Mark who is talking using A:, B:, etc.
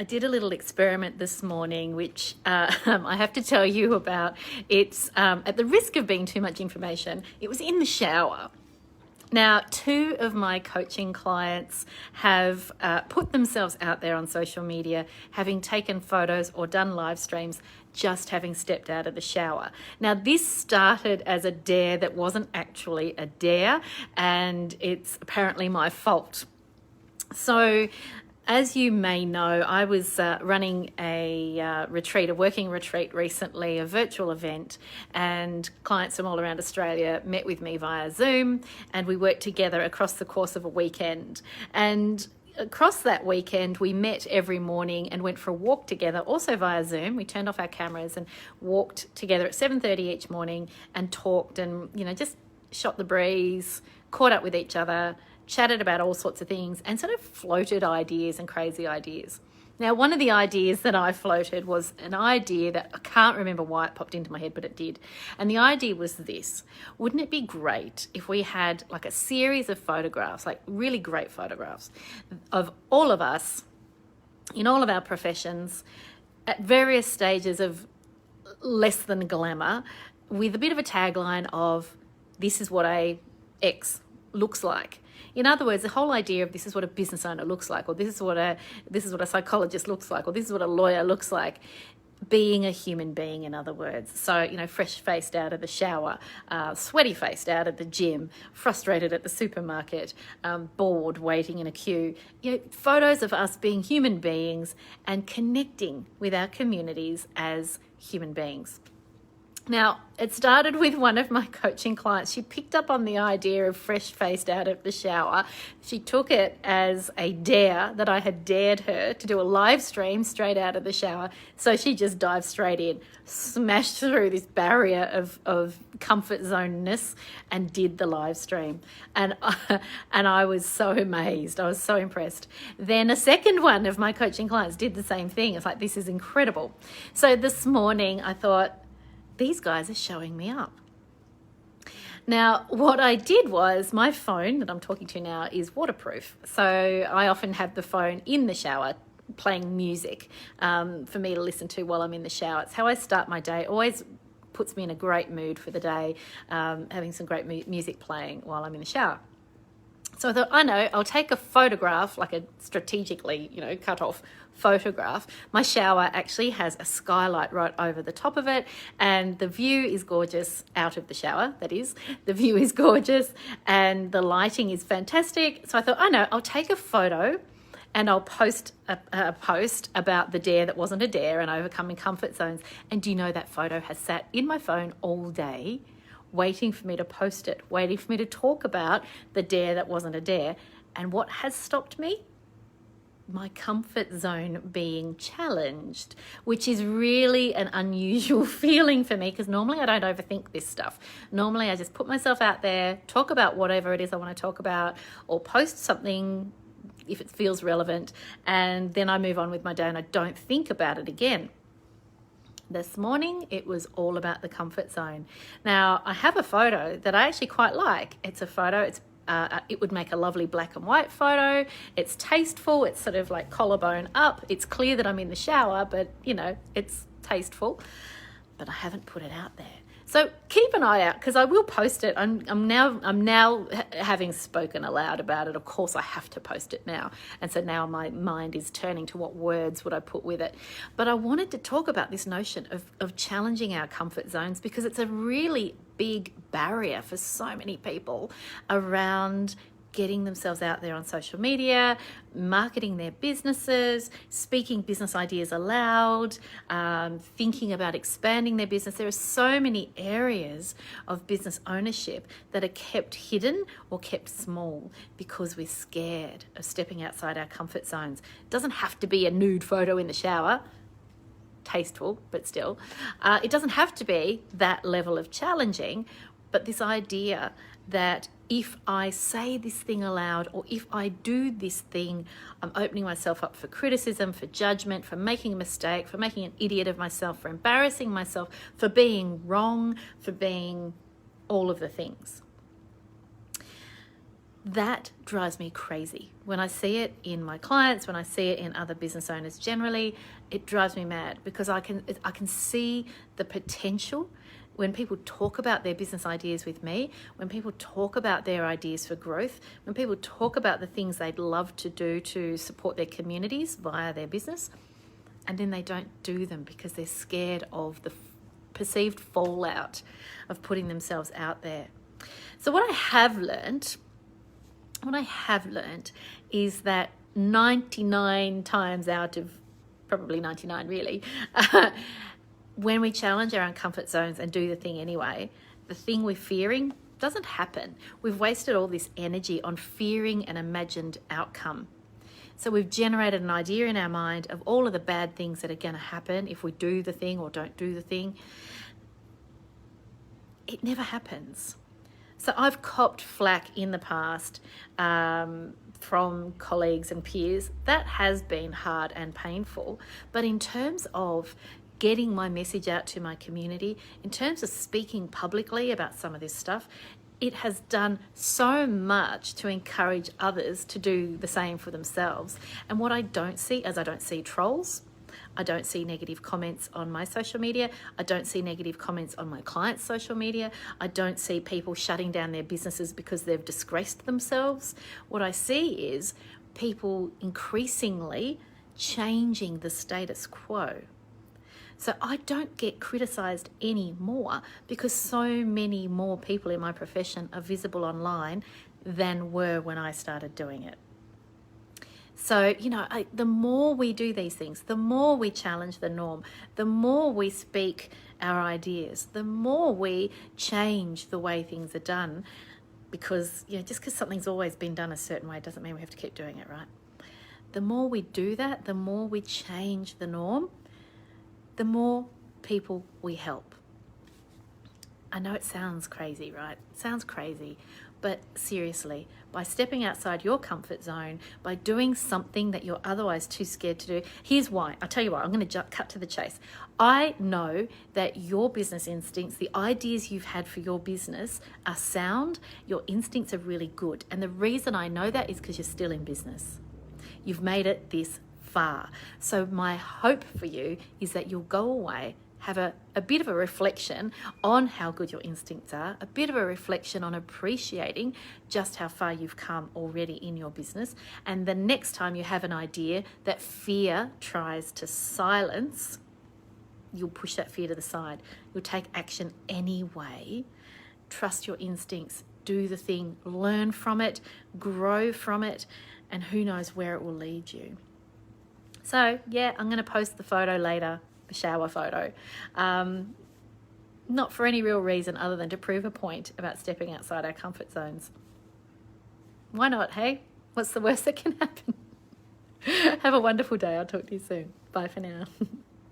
A: I did a little experiment this morning, which I have to tell you about. It's at the risk of being too much information, it was in the shower. Now, 2 of my coaching clients have put themselves out there on social media, having taken photos or done live streams, just having stepped out of the shower. Now, this started as a dare that wasn't actually a dare, and it's apparently my fault. So, as you may know, I was running a retreat, a working retreat recently, a virtual event, and clients from all around Australia met with me via Zoom, and we worked together across the course of a weekend. And across that weekend, we met every morning and went for a walk together, also via Zoom. We turned off our cameras and walked together at 7:30 each morning and talked and, just shot the breeze, caught up with each other, chatted about all sorts of things, and sort of floated ideas and crazy ideas. Now, one of the ideas that I floated was an idea that I can't remember why it popped into my head, but it did. And the idea was this: wouldn't it be great if we had like a series of photographs, like really great photographs of all of us in all of our professions at various stages of less than glamour, with a bit of a tagline of, this is what a X looks like. In other words, the whole idea of this is what a business owner looks like, or this is what a psychologist looks like, or this is what a lawyer looks like, being a human being, in other words. So, fresh-faced out of the shower, sweaty-faced out of the gym, frustrated at the supermarket, bored, waiting in a queue. Photos of us being human beings and connecting with our communities as human beings. Now, it started with one of my coaching clients. She picked up on the idea of fresh-faced out of the shower. She took it as a dare that I had dared her to do a live stream straight out of the shower. So she just dived straight in, smashed through this barrier of comfort zoneness and did the live stream. And I was so amazed. I was so impressed. Then a second one of my coaching clients did the same thing. It's like, this is incredible. So this morning I thought, these guys are showing me up. Now, what I did was, my phone that I'm talking to now is waterproof. So I often have the phone in the shower playing music for me to listen to while I'm in the shower. It's how I start my day. It always puts me in a great mood for the day, having some great music playing while I'm in the shower. So I thought, I'll take a photograph, like a strategically, cut off photograph. My shower actually has a skylight right over the top of it, and the view is gorgeous out of the shower, that is. The view is gorgeous and the lighting is fantastic. So I thought, I'll take a photo and I'll post a post about the dare that wasn't a dare and overcoming comfort zones. And do you know, that photo has sat in my phone all day, waiting for me to post it, waiting for me to talk about the dare that wasn't a dare. And what has stopped me? My comfort zone being challenged, which is really an unusual feeling for me, because normally I don't overthink this stuff. Normally I just put myself out there, talk about whatever it is I want to talk about, or post something if it feels relevant, and then I move on with my day and I don't think about it again. This morning, it was all about the comfort zone. Now, I have a photo that I actually quite like. It's a photo, it would make a lovely black and white photo. It's tasteful, it's sort of like collarbone up. It's clear that I'm in the shower, but it's tasteful. But I haven't put it out there. So keep an eye out, because I will post it. I'm now having spoken aloud about it. Of course, I have to post it now. And so now my mind is turning to what words would I put with it. But I wanted to talk about this notion of challenging our comfort zones, because it's a really big barrier for so many people around getting themselves out there on social media, marketing their businesses, speaking business ideas aloud, thinking about expanding their business. There are so many areas of business ownership that are kept hidden or kept small because we're scared of stepping outside our comfort zones. It doesn't have to be a nude photo in the shower. Tasteful, but still. It doesn't have to be that level of challenging, but this idea that if I say this thing aloud, or if I do this thing, I'm opening myself up for criticism, for judgment, for making a mistake, for making an idiot of myself, for embarrassing myself, for being wrong, for being all of the things. That drives me crazy. When I see it in my clients, when I see it in other business owners generally, it drives me mad because I can see the potential when people talk about their business ideas with me, when people talk about their ideas for growth, when people talk about the things they'd love to do to support their communities via their business, and then they don't do them because they're scared of the perceived fallout of putting themselves out there. So what I have learned is that 99 times out of probably 99 really, when we challenge our own comfort zones and do the thing anyway, the thing we're fearing doesn't happen. We've wasted all this energy on fearing an imagined outcome. So we've generated an idea in our mind of all of the bad things that are going to happen if we do the thing or don't do the thing. It never happens. So I've copped flack in the past from colleagues and peers. That has been hard and painful. But in terms of getting my message out to my community, in terms of speaking publicly about some of this stuff, it has done so much to encourage others to do the same for themselves. And what I don't see is I don't see trolls. I don't see negative comments on my social media. I don't see negative comments on my clients' social media. I don't see people shutting down their businesses because they've disgraced themselves. What I see is people increasingly changing the status quo. So I don't get criticised anymore because so many more people in my profession are visible online than were when I started doing it. So, the more we do these things, the more we challenge the norm, the more we speak our ideas, the more we change the way things are done, because, just because something's always been done a certain way doesn't mean we have to keep doing it, right? The more we do that, the more we change the norm, the more people we help. I know it sounds crazy, right? It sounds crazy. But seriously, by stepping outside your comfort zone, by doing something that you're otherwise too scared to do, here's why. I'll tell you what, I'm going to cut to the chase. I know that your business instincts, the ideas you've had for your business are sound. Your instincts are really good. And the reason I know that is because you're still in business. You've made it this far. So my hope for you is that you'll go away, have a bit of a reflection on how good your instincts are, a bit of a reflection on appreciating just how far you've come already in your business. And the next time you have an idea that fear tries to silence, you'll push that fear to the side. You'll take action anyway. Trust your instincts, do the thing, learn from it, grow from it, and who knows where it will lead you. So yeah, I'm going to post the photo later, the shower photo, not for any real reason other than to prove a point about stepping outside our comfort zones. Why not, hey? What's the worst that can happen? Have a wonderful day. I'll talk to you soon. Bye for now.